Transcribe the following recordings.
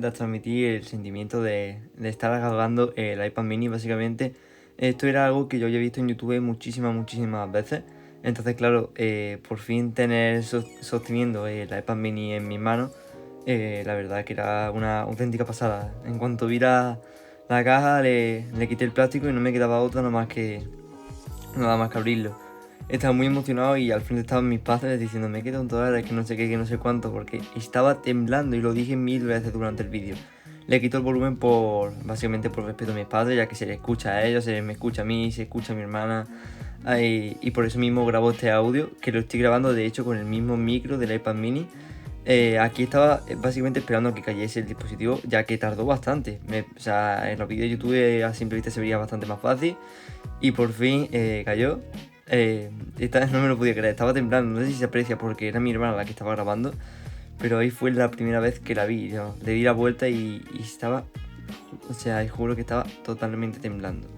intentas transmitir el sentimiento de estar agarrando el iPad mini, básicamente. Esto era algo que yo había visto en YouTube muchísimas veces. Entonces, claro, por fin tener sosteniendo el iPad mini en mis manos, la verdad que era una auténtica pasada. En cuanto vi la caja, le quité el plástico y no me quedaba otra nada más que abrirlo. Estaba muy emocionado y al frente estaban mis padres diciéndome que tonto eres, que no sé qué, que no sé cuánto, porque estaba temblando y lo dije 1000 veces durante el vídeo. Le quito el volumen básicamente por respeto a mis padres, ya que se les escucha a ellos, se les me escucha a mí, se escucha a mi hermana. Y por eso mismo grabo este audio, que lo estoy grabando de hecho con el mismo micro del iPad mini. Aquí estaba básicamente esperando a que cayese el dispositivo, ya que tardó bastante. O sea, en los vídeos de YouTube a simple vista se vería bastante más fácil. Y por fin cayó. Esta vez no me lo podía creer, estaba temblando. No sé si se aprecia porque era mi hermana la que estaba grabando. Pero ahí fue la primera vez que la vi. Yo le di la vuelta y estaba. O sea, juro que estaba totalmente temblando.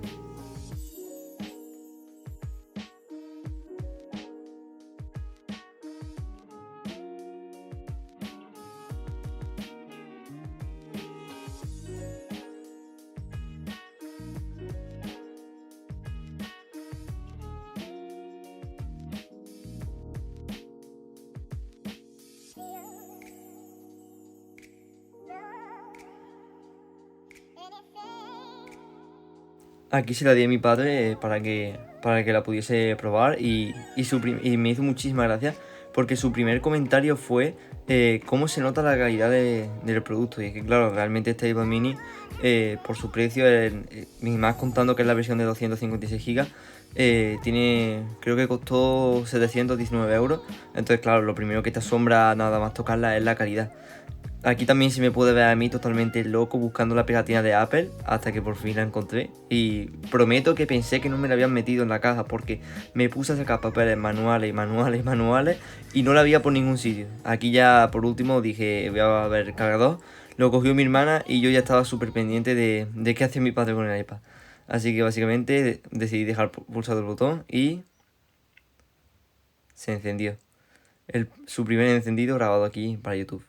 Aquí se la di a mi padre para que la pudiese probar y me hizo muchísimas gracias porque su primer comentario fue cómo se nota la calidad del producto. Y es que claro, realmente este iPad mini por su precio, y más contando que es la versión de 256 GB, creo que costó 719 euros. Entonces claro, lo primero que te asombra nada más tocarla es la calidad. Aquí también se me puede ver a mí totalmente loco buscando la pegatina de Apple hasta que por fin la encontré. Y prometo que pensé que no me la habían metido en la caja porque me puse a sacar papeles manuales y no la había por ningún sitio. Aquí ya por último dije voy a ver el cargador. Lo cogió mi hermana y yo ya estaba súper pendiente de qué hacía mi padre con el iPad. Así que básicamente decidí dejar pulsado el botón y se encendió. Su primer encendido grabado aquí para YouTube.